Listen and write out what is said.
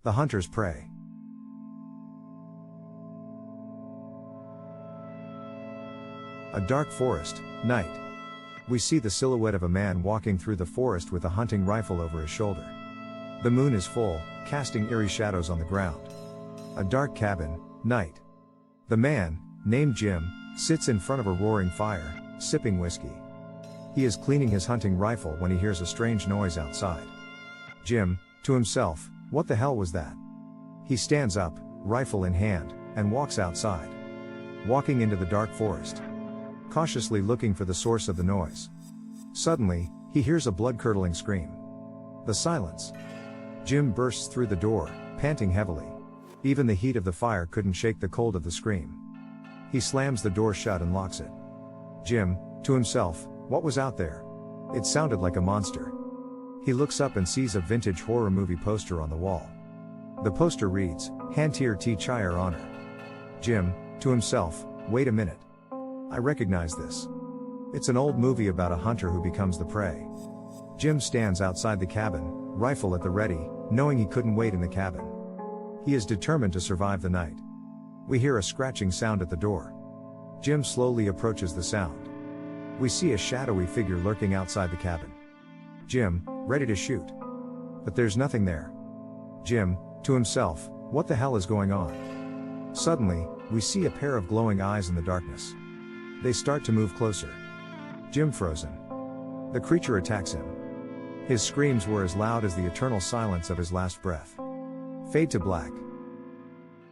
The hunter's prey. A dark forest, night. We see the silhouette of a man walking through the forest with a hunting rifle over his shoulder. The moon is full, casting eerie shadows on the ground. A dark cabin, night. The man, named Jim, sits in front of a roaring fire, sipping whiskey. He is cleaning his hunting rifle when he hears a strange noise outside. Jim, to himself, what the hell was that? He stands up, rifle in hand, and walks outside. Walking into the dark forest. Cautiously looking for the source of the noise. Suddenly, he hears a blood-curdling scream. The silence. Jim bursts through the door, panting heavily. Even the heat of the fire couldn't shake the cold of the scream. He slams the door shut and locks it. Jim, to himself, what was out there? It sounded like a monster. He looks up and sees a vintage horror movie poster on the wall. The poster reads, Hannteer Ti Chaier Honter. Jim, to himself, wait a minute. I recognize this. It's an old movie about a hunter who becomes the prey. Jim stands outside the cabin, rifle at the ready, knowing he couldn't wait in the cabin. He is determined to survive the night. We hear a scratching sound at the door. Jim slowly approaches the sound. We see a shadowy figure lurking outside the cabin. Jim, ready to shoot. But there's nothing there. Jim, to himself, what the hell is going on? Suddenly, we see a pair of glowing eyes in the darkness. They start to move closer. Jim frozen. The creature attacks him. His screams were as loud as the eternal silence of his last breath. Fade to black.